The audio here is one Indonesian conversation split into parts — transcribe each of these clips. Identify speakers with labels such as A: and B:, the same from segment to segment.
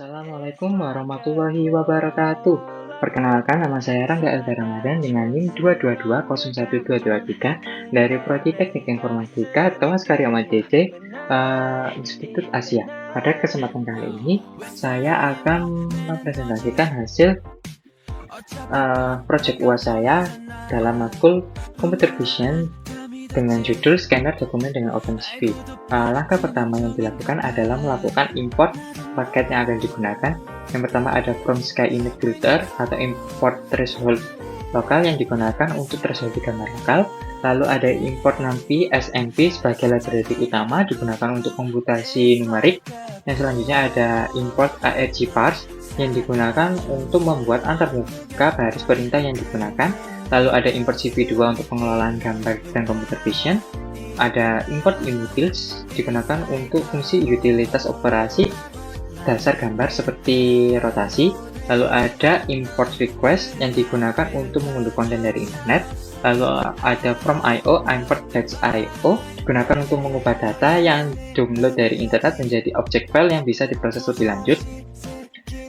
A: Assalamualaikum warahmatullahi wabarakatuh. Perkenalkan, nama saya Rangga Elda Ramadan dengan NIM 2220123 dari Prodi Teknik Informatika Towas Karya JC Institut Asia. Pada kesempatan kali ini, saya akan mempresentasikan hasil project UAS saya dalam matkul Computer Vision dengan judul Scanner Dokumen dengan OpenCV. Langkah pertama yang dilakukan adalah melakukan import paket yang akan digunakan. Yang pertama ada From Sky Image Filter atau import threshold lokal yang digunakan untuk threshold di gambar lokal. Lalu ada import NumPy SNP sebagai library utama digunakan untuk komputasi numerik. Yang selanjutnya ada import ARGParse yang digunakan untuk membuat antarmuka baris perintah yang digunakan. Lalu ada import CV2 untuk pengelolaan gambar dan computer vision. Ada import Imutils digunakan untuk fungsi utilitas operasi dasar gambar seperti rotasi. Lalu ada import request yang digunakan untuk mengunduh konten dari internet. Lalu ada from IO, import text.io digunakan untuk mengubah data yang download dari internet menjadi objek file yang bisa diproses lebih lanjut.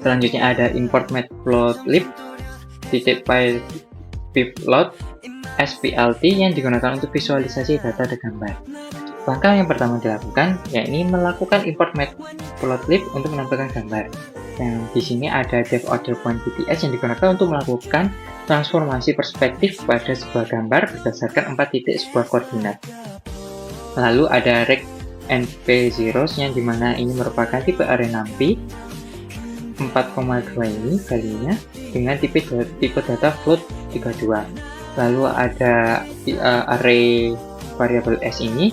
A: Selanjutnya ada import matplotlib file pipload SPLT yang digunakan untuk visualisasi data dan gambar. Langkah yang pertama dilakukan yakni melakukan import matplotlib untuk menampilkan gambar. Yang di sini ada dev_order.pts yang digunakan untuk melakukan transformasi perspektif pada sebuah gambar berdasarkan 4 titik sebuah koordinat. Lalu ada rect np0 yang dimana ini merupakan tipe array NumPy 4,2 ini value-nya dengan tipe data float 32. Lalu ada array variabel S ini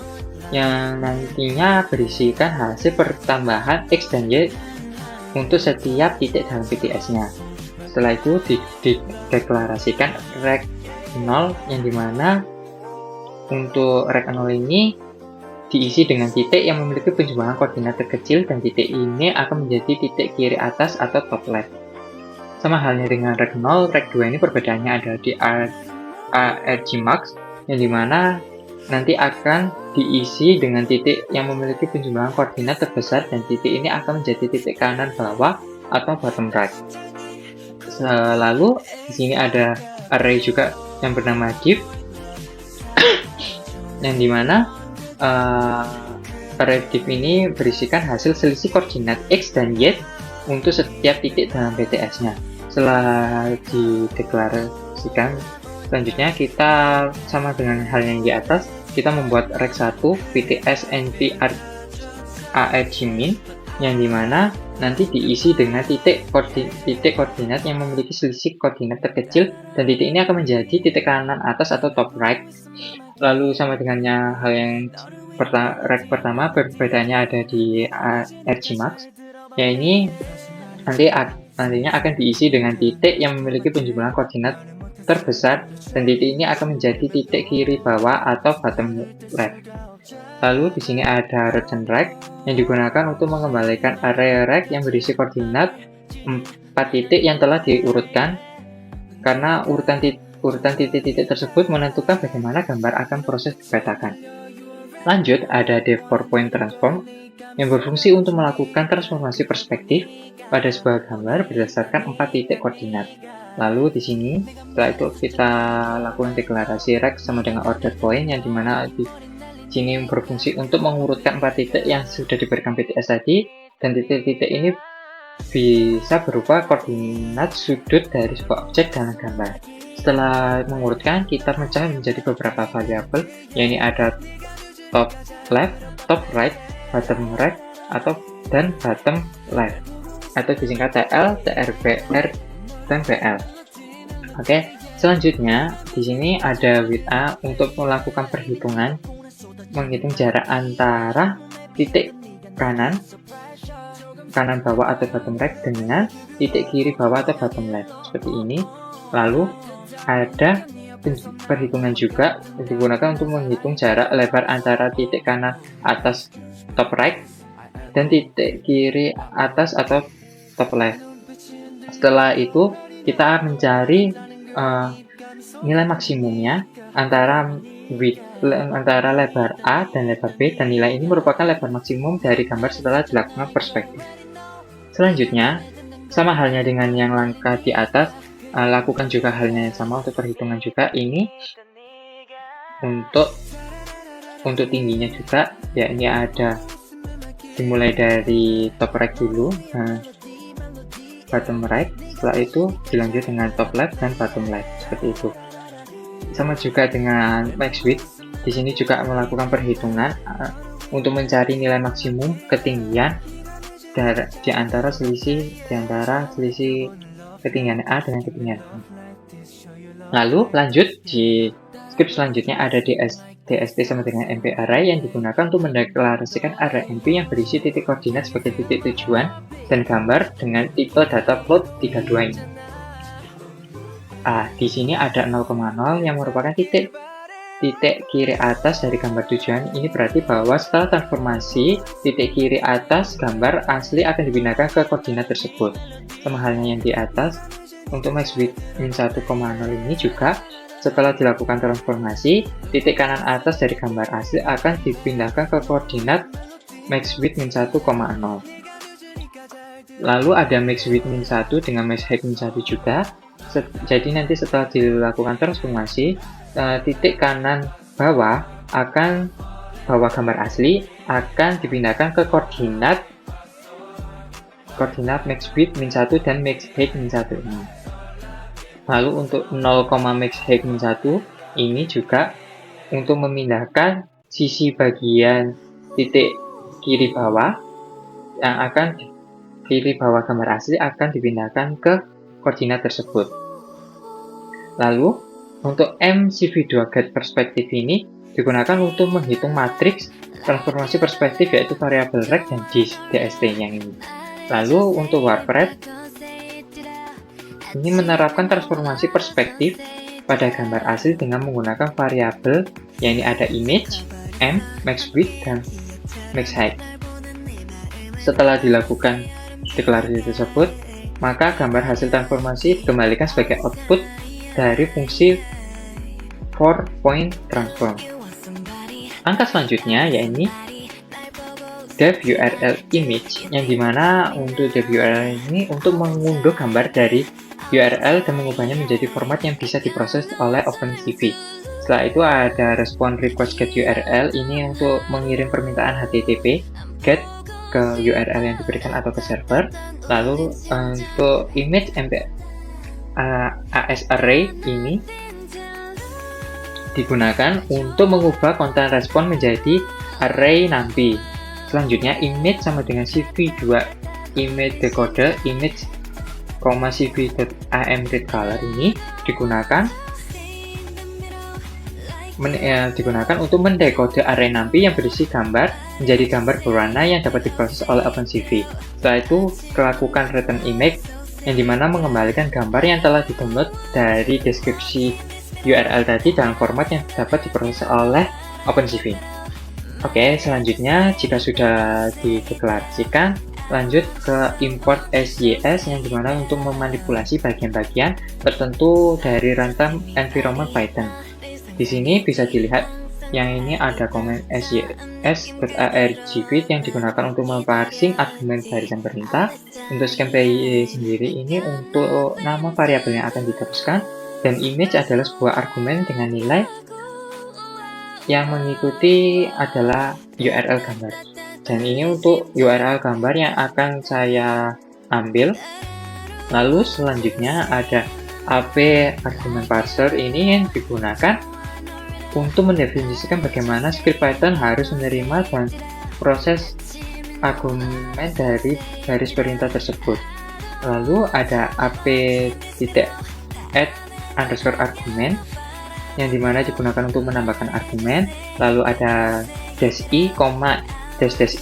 A: yang nantinya berisikan hasil pertambahan X dan Y untuk setiap titik dalam PTS-nya. Setelah itu dideklarasikan rect0 yang dimana untuk rect0 ini diisi dengan titik yang memiliki penjumlahan koordinat terkecil dan titik ini akan menjadi titik kiri atas atau top left. Sama halnya dengan rect0, rect2 ini perbedaannya ada di argmax yang dimana nanti akan diisi dengan titik yang memiliki penjumlahan koordinat terbesar dan titik ini akan menjadi titik kanan bawah atau bottom right. Lalu di sini ada array juga yang bernama div yang dimana array div ini berisikan hasil selisih koordinat X dan Y untuk setiap titik dalam PTS-nya. Setelah dideklarasikan, selanjutnya kita sama dengan hal yang di atas, kita membuat rect1 pts np argmin yang dimana nanti diisi dengan titik koordinat yang memiliki selisih koordinat terkecil dan titik ini akan menjadi titik kanan atas atau top right. Lalu sama dengannya hal yang rect pertama, perbedaannya ada di argmax ya ini nantinya akan diisi dengan titik yang memiliki penjumlahan koordinat terbesar dan titik ini akan menjadi titik kiri bawah atau bottom left. Lalu di sini ada return rect yang digunakan untuk mengembalikan array rect yang berisi koordinat 4 titik yang telah diurutkan karena urutan titik-titik tersebut menentukan bagaimana gambar akan proses dipetakan. Lanjut ada dev4point transform yang berfungsi untuk melakukan transformasi perspektif pada sebuah gambar berdasarkan 4 titik koordinat. Lalu di sini setelah itu kita lakukan deklarasi rect sama dengan order point yang dimana di sini berfungsi untuk mengurutkan 4 titik yang sudah diberikan PTS tadi dan titik-titik ini bisa berupa koordinat sudut dari sebuah objek dalam gambar. Setelah mengurutkan, kita pecah menjadi beberapa variabel, yakni ada top left, top right, bottom right, dan bottom left, atau disingkat TL, TRBR, dan BL. Oke, selanjutnya di sini ada with A untuk melakukan perhitungan, menghitung jarak antara titik kanan bawah atau bottom right dengan titik kiri bawah atau bottom left seperti ini. Lalu ada perhitungan juga digunakan untuk menghitung jarak lebar antara titik kanan atas top right dan titik kiri atas atau top left. Setelah itu kita mencari nilai maksimumnya antara lebar A dan lebar B, dan nilai ini merupakan lebar maksimum dari gambar setelah dilakukan perspektif. Selanjutnya, sama halnya dengan yang langkah di atas, lakukan juga halnya yang sama untuk perhitungan juga. Ini untuk tingginya juga, ya ini ada dimulai dari top right dulu, bottom right, setelah itu dilanjut dengan top left dan bottom left, seperti itu. Sama juga dengan max width, di sini juga melakukan perhitungan untuk mencari nilai maksimum ketinggian di antara selisih ketinggian A dengan ketinggian B. Lalu lanjut di script selanjutnya ada DST sama dengan MP array yang digunakan untuk mendeklarasikan array MP yang berisi titik koordinat sebagai titik tujuan dan gambar dengan tipe data float 32 ini. Di sini ada 0,0 yang merupakan titik kiri atas dari gambar tujuan. Ini berarti bahwa setelah transformasi, titik kiri atas gambar asli akan dipindahkan ke koordinat tersebut. Sama halnya yang di atas, untuk max width min 1,0 ini juga setelah dilakukan transformasi, titik kanan atas dari gambar asli akan dipindahkan ke koordinat max width min 1,0. Lalu ada max width min 1 dengan max height min 1 juga. Jadi nanti setelah dilakukan transformasi, titik kanan bawah gambar asli akan dipindahkan ke koordinat max width min 1 dan max height min 1 ini. Lalu untuk 0, max height min 1 ini juga untuk memindahkan sisi bagian titik kiri bawah kiri bawah gambar asli akan dipindahkan ke koordinat tersebut. Lalu untuk MCV2 get perspektif ini digunakan untuk menghitung matriks transformasi perspektif, yaitu variabel rect dan DST yang ini. Lalu untuk warp-ret ini menerapkan transformasi perspektif pada gambar asli dengan menggunakan variabel yang ini ada image, M, max width, dan max height. Setelah dilakukan deklarasi tersebut, maka gambar hasil transformasi dikembalikan sebagai output dari fungsi 4-point transform. Angka selanjutnya yaitu dev URL image, yang dimana untuk dev URL ini untuk mengunduh gambar dari URL dan mengubahnya menjadi format yang bisa diproses oleh OpenCV. Setelah itu ada respon request get URL, ini untuk mengirim permintaan HTTP get ke URL yang diberikan atau ke server. Lalu untuk image AS array ini digunakan untuk mengubah konten respon menjadi array NumPy. Selanjutnya image sama dengan CV2 image decoder image, cv.amReadColor ini digunakan untuk mendekode array NumPy yang berisi gambar menjadi gambar berwarna yang dapat diproses oleh OpenCV. Setelah itu, lakukan return image, yang dimana mengembalikan gambar yang telah di-download dari deskripsi URL tadi dalam format yang dapat diproses oleh OpenCV. Oke, selanjutnya jika sudah dideklarasikan, lanjut ke import SYS, yang dimana untuk memanipulasi bagian-bagian tertentu dari runtime environment Python. Di sini bisa dilihat yang ini ada komen sys.argv yang digunakan untuk memparsing argumen barisan perintah. Untuk scan.py sendiri ini untuk nama variabel yang akan diteruskan, dan image adalah sebuah argumen dengan nilai yang mengikuti adalah URL gambar. Dan ini untuk URL gambar yang akan saya ambil. Lalu selanjutnya ada AP argumen parser, ini yang digunakan untuk mendefinisikan bagaimana script Python harus menerima dan proses argumen dari garis perintah tersebut. Lalu ada ap.add_argument yang dimana digunakan untuk menambahkan argumen. Lalu ada -i,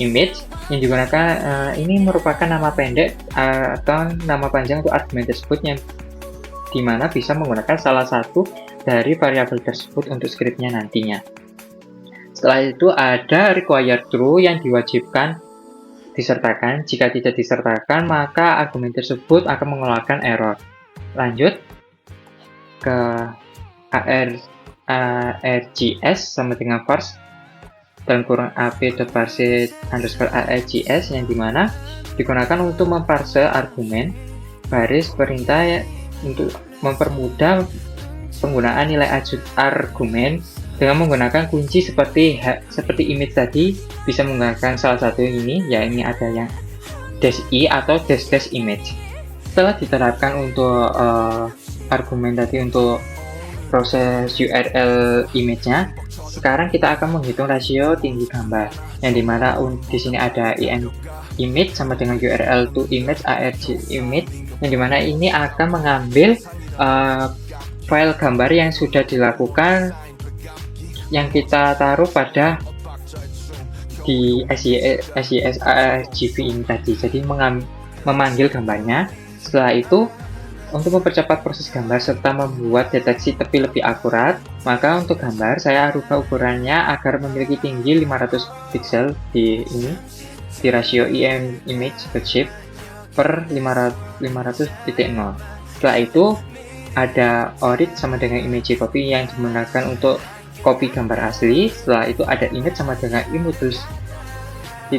A: -image yang digunakan ini merupakan nama pendek atau nama panjang untuk argumen tersebut, yang dimana bisa menggunakan salah satu dari variabel tersebut untuk scriptnya nantinya. Setelah itu ada required true yang diwajibkan disertakan. Jika tidak disertakan, maka argumen tersebut akan mengeluarkan error. Lanjut ke args sama dengan first dalam kurung ap.parse_args yang dimana digunakan untuk memparse argumen baris perintah untuk mempermudah penggunaan nilai argumen dengan menggunakan kunci seperti image tadi. Bisa menggunakan salah satu ini, ya ini ada yang -i atau -image. Setelah diterapkan untuk argumen tadi untuk proses URL image-nya, sekarang kita akan menghitung rasio tinggi gambar, yang dimana di sini ada image sama dengan URL to image arg image, yang dimana ini akan mengambil file gambar yang sudah dilakukan yang kita taruh pada di SYS ARGV ini tadi. Jadi memanggil gambarnya. Setelah itu, untuk mempercepat proses gambar serta membuat deteksi tepi lebih akurat, maka untuk gambar saya rubah ukurannya agar memiliki tinggi 500 pixel di rasio image per shape per 500.0. Setelah itu ada orit sama dengan image copy yang digunakan untuk copy gambar asli. Setelah itu ada image sama dengan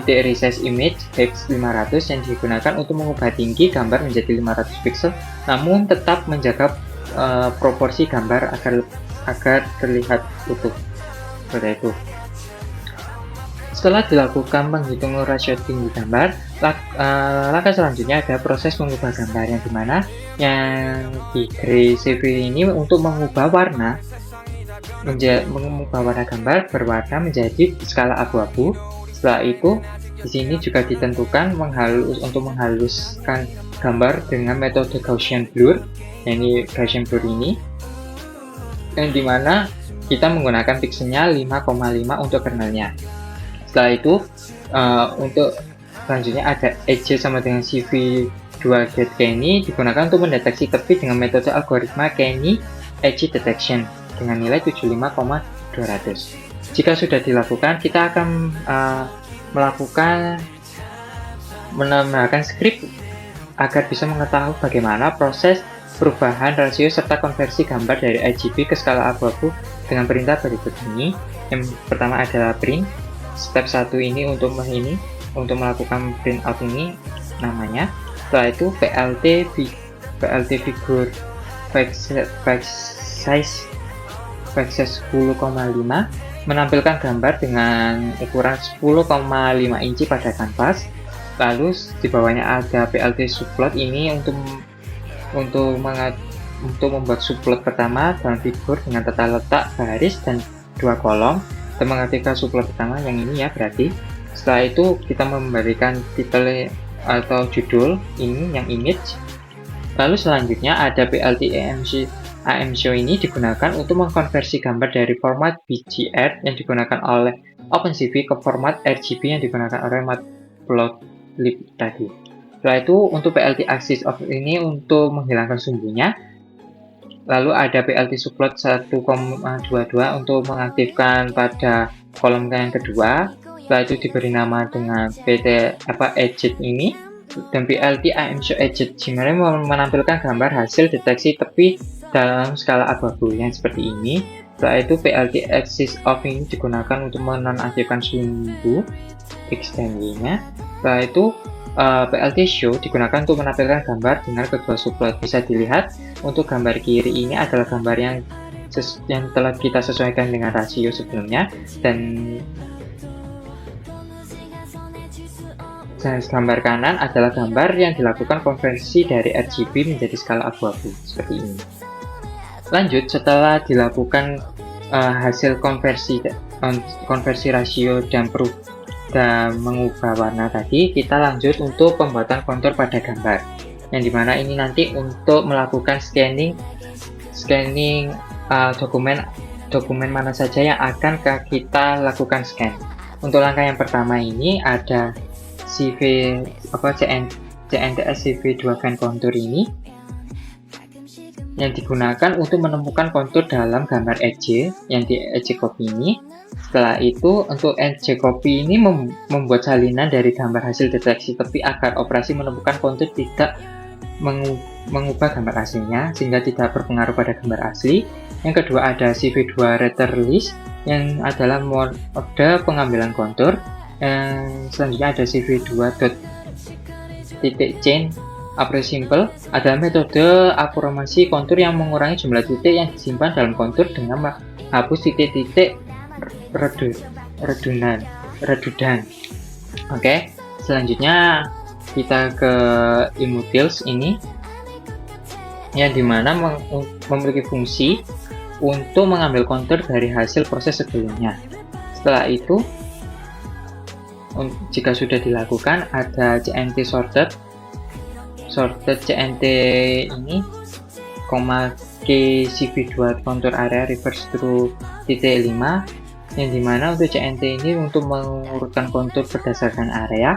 A: resize image hex 500 yang digunakan untuk mengubah tinggi gambar menjadi 500 pixel, namun tetap menjaga proporsi gambar agar terlihat utuh seperti itu. Setelah dilakukan menghitung rasio tinggi gambar, langkah selanjutnya ada proses mengubah gambar, yang dimana yang di gray CV ini untuk mengubah warna gambar berwarna menjadi skala abu-abu. Setelah itu, di sini juga ditentukan untuk menghaluskan gambar dengan metode Gaussian blur, ini Gaussian blur ini, yang dimana kita menggunakan pixelnya 5,5 untuk kernelnya. Setelah itu, untuk selanjutnya ada edge sama dengan CV2 Kenny digunakan untuk mendeteksi tepi dengan metode algoritma Kenny edge detection dengan nilai 75,200. Jika sudah dilakukan, kita akan menambahkan script agar bisa mengetahui bagaimana proses perubahan rasio serta konversi gambar dari RGB ke skala abu-abu dengan perintah berikut ini. Yang pertama adalah print. Step 1 ini untuk melakukan print out ini namanya. Setelah itu PLT figure size 10,5 menampilkan gambar dengan ukuran 10,5 inci pada kanvas. Lalu di bawahnya ada PLT subplot ini untuk membuat subplot pertama dalam figur dengan tata letak baris dan 2 kolom, dan mengaktifkan subplot pertama yang ini ya berarti. Setelah itu kita memberikan titel atau judul ini yang image. Lalu selanjutnya ada PLT AMShow ini digunakan untuk mengkonversi gambar dari format BGR yang digunakan oleh OpenCV ke format RGB yang digunakan oleh Matplotlib tadi. Setelah itu untuk PLT Axis of ini untuk menghilangkan sumbunya. Lalu ada PLT subplot 1,22 untuk mengaktifkan pada kolom yang kedua. Setelah itu diberi nama dengan edit ini. Dan PLT AMShow edit sebenarnya menampilkan gambar hasil deteksi tepi dalam skala abu-abu yang seperti ini. Setelah itu PLT Axis of ini digunakan untuk menonaktifkan sumbu XTNY-nya. Setelah itu PLT Show digunakan untuk menampilkan gambar dengan kedua subplot. Bisa dilihat untuk gambar kiri ini adalah gambar yang telah kita sesuaikan dengan rasio sebelumnya, dan gambar kanan adalah gambar yang dilakukan konversi dari RGB menjadi skala abu-abu seperti ini. Lanjut, setelah dilakukan hasil konversi rasio dan mengubah warna tadi, kita lanjut untuk pembuatan kontur pada gambar, yang dimana ini nanti untuk melakukan scanning dokumen mana saja yang akan kita lakukan scan. Untuk langkah yang pertama ini ada CNTS CV2 Fan Contour ini yang digunakan untuk menemukan kontur dalam gambar edge yang di edge copy ini. Setelah itu untuk edge copy ini membuat salinan dari gambar hasil deteksi tepi agar operasi menemukan kontur tidak mengubah gambar aslinya sehingga tidak berpengaruh pada gambar asli. Yang kedua ada CV2 Render List yang adalah mode pengambilan kontur. Selanjutnya ada cv2.chain approach simple adalah metode apromasi kontur yang mengurangi jumlah titik yang disimpan dalam kontur dengan menghapus titik-titik redudan. Oke, selanjutnya kita ke immutils ini, yang dimana memiliki fungsi untuk mengambil kontur dari hasil proses sebelumnya. Setelah itu, jika sudah dilakukan, ada CNT sorted CNT ini, ke CV2 kontur area reverse through titik 5, yang dimana untuk CNT ini untuk mengurutkan kontur berdasarkan area.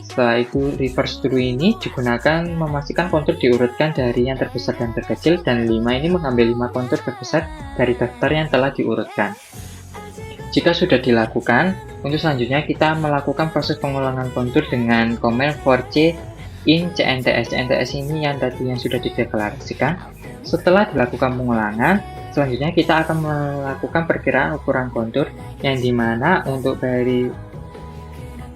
A: Setelah itu reverse through ini digunakan memastikan kontur diurutkan dari yang terbesar dan terkecil, dan 5 ini mengambil 5 kontur terbesar dari daftar yang telah diurutkan. Jika sudah dilakukan, untuk selanjutnya kita melakukan proses pengulangan kontur dengan command for c in cnts. CNTS ini yang tadi yang sudah dideklarasikan. Setelah dilakukan pengulangan, selanjutnya kita akan melakukan perkiraan ukuran kontur, yang dimana untuk dari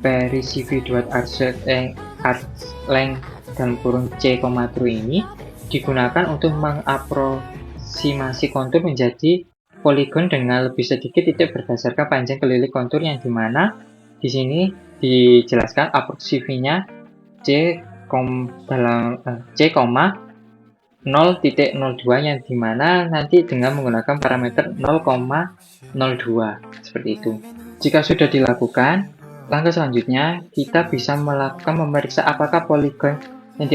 A: CV2.arcLength dalam kurung c, true ini digunakan untuk mengaproksimasi kontur menjadi poligon dengan lebih sedikit titik berdasarkan panjang keliling kontur, yang dimana di sini dijelaskan aprosivnya c, 0.02, yang dimana nanti dengan menggunakan parameter 0,02 seperti itu. Jika sudah dilakukan, langkah selanjutnya kita bisa melakukan memeriksa apakah poligon yang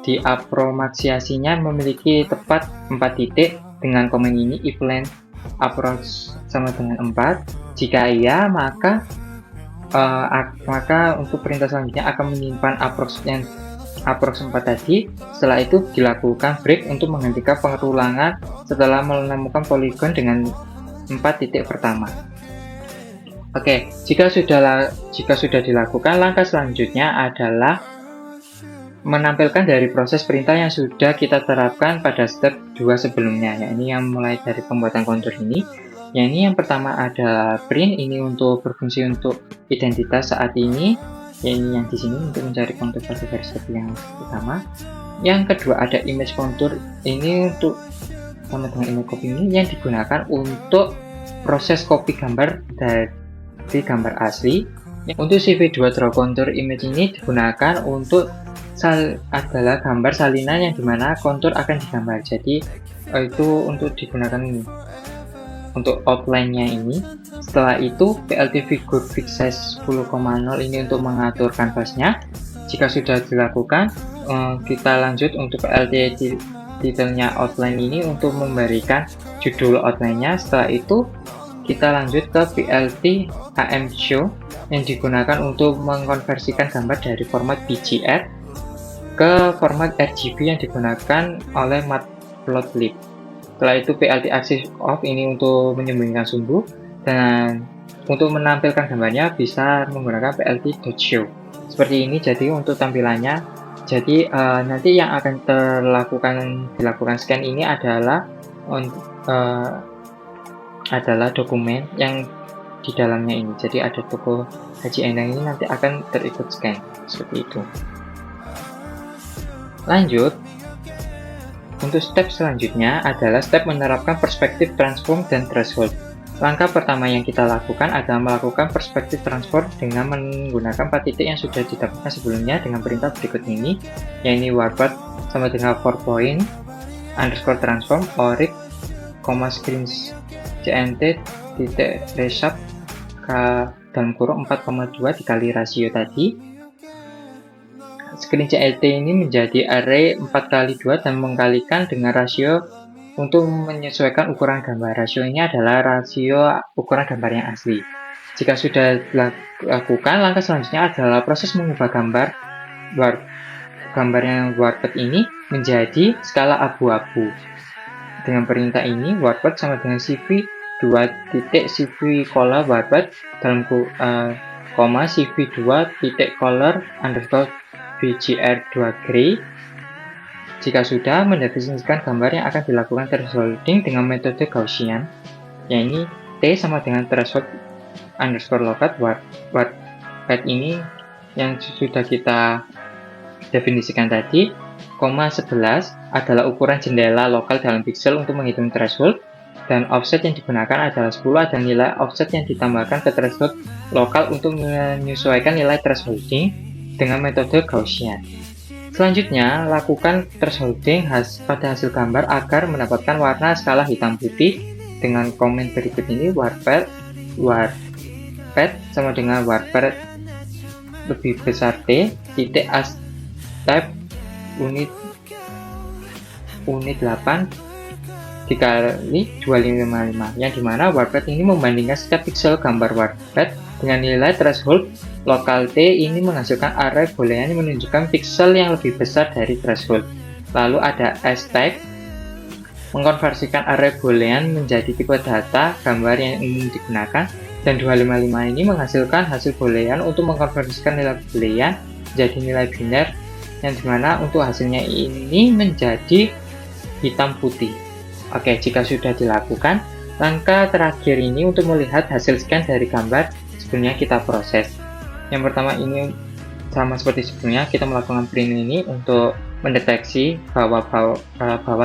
A: diapromasiasinya memiliki tepat 4 titik dengan komen ini if length approx sama dengan 4. Jika iya, maka untuk perintah selanjutnya akan menyimpan approx 4 tadi. Setelah itu dilakukan break untuk menghentikan pengulangan setelah menemukan poligon dengan 4 titik pertama. Oke, jika sudah dilakukan, langkah selanjutnya adalah menampilkan dari proses perintah yang sudah kita terapkan pada step 2 sebelumnya, yakni yang mulai dari pembuatan kontur ini. Yang pertama ada print, ini untuk berfungsi untuk identitas saat ini, ini yang di sini untuk mencari kontur pada versi yang pertama. Yang kedua ada image kontur, ini untuk sama dengan image copy ini yang digunakan untuk proses copy gambar dari gambar asli. Untuk CV2 draw contour image ini digunakan untuk adalah gambar salinan yang dimana kontur akan digambar. Jadi itu untuk digunakan ini untuk outline-nya ini. Setelah itu PLT figure fix size 10,0 ini untuk mengatur kanvasnya. Jika sudah dilakukan, kita lanjut untuk PLT detailnya outline ini untuk memberikan judul outline-nya. Setelah itu kita lanjut ke PLT AM Show yang digunakan untuk mengkonversikan gambar dari format BGR ke format RGB yang digunakan oleh Matplotlib. Setelah itu PLT Axis Off ini untuk menyembunyikan sumbu, dan untuk menampilkan gambarnya bisa menggunakan PLT.show. Seperti ini jadi untuk tampilannya. Jadi nanti yang akan dilakukan scan ini adalah dokumen yang di dalamnya ini. Jadi ada toko Haji Endang ini nanti akan terikut scan seperti itu. Lanjut, untuk step selanjutnya adalah step menerapkan perspektif transform dan threshold. Langkah pertama yang kita lakukan adalah melakukan perspektif transform dengan menggunakan 4 titik yang sudah didapatkan sebelumnya dengan perintah berikut ini, yaitu warped sama dengan 4point_transform orit, screen cnt titik reshape dalam kurung 4,2 dikali rasio tadi. Screen CLT ini menjadi array 4x2 dan mengkalikan dengan rasio untuk menyesuaikan ukuran gambar. Rasio ini adalah rasio ukuran gambar yang asli. Jika sudah dilakukan, langkah selanjutnya adalah proses mengubah gambar yang warped ini menjadi skala abu-abu. Dengan perintah ini, warped sama dengan cv2.cv color warped dalam cv2.color underscore BGR2 gray. Jika sudah mendefinisikan gambar yang akan dilakukan thresholding dengan metode Gaussian, yang ini T sama dengan threshold underscore local warped ini yang sudah kita definisikan tadi, 11 adalah ukuran jendela lokal dalam pixel untuk menghitung threshold, dan offset yang digunakan adalah 10 adalah nilai offset yang ditambahkan ke threshold lokal untuk menyesuaikan nilai thresholding dengan metode Gaussian. Selanjutnya, lakukan thresholding pada hasil gambar agar mendapatkan warna skala hitam putih dengan komen berikut ini: warped sama dengan warped lebih besar T titik as type unit 8 dikali 2555, yang dimana warped ini membandingkan setiap pixel gambar warped dengan nilai threshold lokal T ini menghasilkan array boolean yang menunjukkan pixel yang lebih besar dari threshold. Lalu ada S-type mengkonversikan array boolean menjadi tipe data gambar yang umum digunakan, dan 255 ini menghasilkan hasil boolean untuk mengkonversikan nilai boolean menjadi nilai biner, yang dimana untuk hasilnya ini menjadi hitam putih. Oke, jika sudah dilakukan, langkah terakhir ini untuk melihat hasil scan dari gambar sebelumnya kita proses. Yang pertama ini sama seperti sebelumnya, kita melakukan print ini untuk mendeteksi bahwa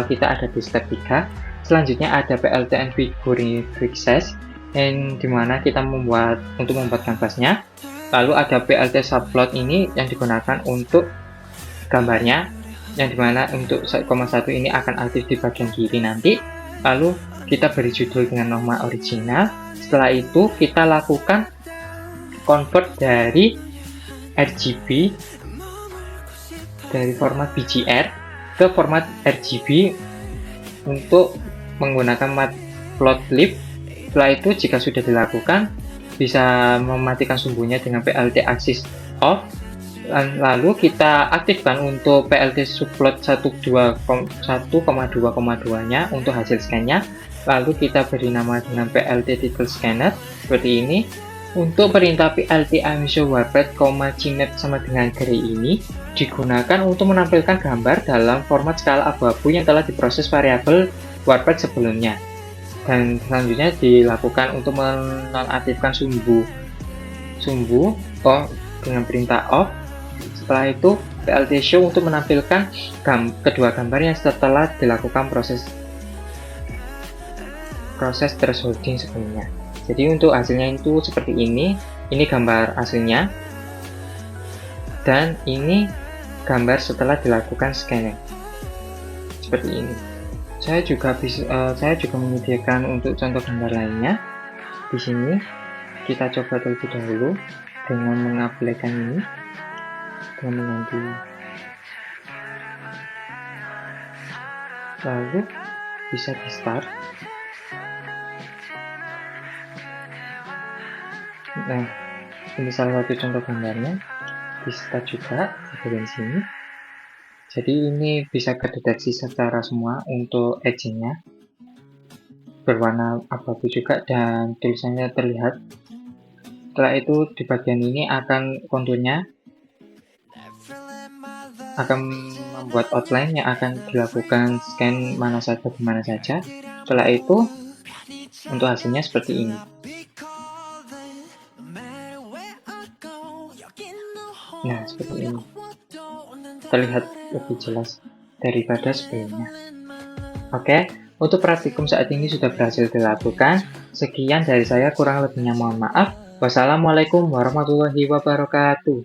A: kita ada di step 3. Selanjutnya ada PLTN figure fixes, yang dimana kita membuat kanvasnya. Lalu ada PLT subplot ini yang digunakan untuk gambarnya, yang dimana untuk 1,1 ini akan aktif di bagian kiri nanti. Lalu kita beri judul dengan nama original. Setelah itu kita lakukan convert dari RGB dari format BGR ke format RGB untuk menggunakan matplotlib. Setelah itu, jika sudah dilakukan, bisa mematikan sumbunya dengan PLT axis off. Lalu kita aktifkan untuk PLT subplot 1,2,2 nya untuk hasil scan-nya. Lalu kita beri nama dengan PLT title scanner seperti ini. Untuk perintah PLT show warped, CMap sama dengan gray ini digunakan untuk menampilkan gambar dalam format skala abu-abu yang telah diproses variabel warped sebelumnya. Dan selanjutnya dilakukan untuk menonaktifkan sumbu dengan perintah off. Setelah itu PLT show untuk menampilkan kedua gambar yang setelah dilakukan proses thresholding sebelumnya. Jadi untuk hasilnya itu seperti ini gambar aslinya, dan ini gambar setelah dilakukan scanning seperti ini. Saya juga menyediakan untuk contoh gambar lainnya. Di sini kita coba terlebih dahulu dengan mengaplikasikan ini, dengan mengganti, lalu bisa di start. Nah, ini salah satu contoh gambarnya. Di start juga di sini. Jadi ini bisa kedeteksi secara semua untuk edging-nya berwarna abu-abu juga, dan tulisannya terlihat. Setelah itu di bagian ini akan konturnya akan membuat outline yang akan dilakukan scan di mana saja. Setelah itu untuk hasilnya seperti ini. Nah, seperti ini. Terlihat lebih jelas daripada sebelumnya. Oke, untuk praktikum saat ini sudah berhasil dilakukan. Sekian dari saya, kurang lebihnya mohon maaf. Wassalamualaikum warahmatullahi wabarakatuh.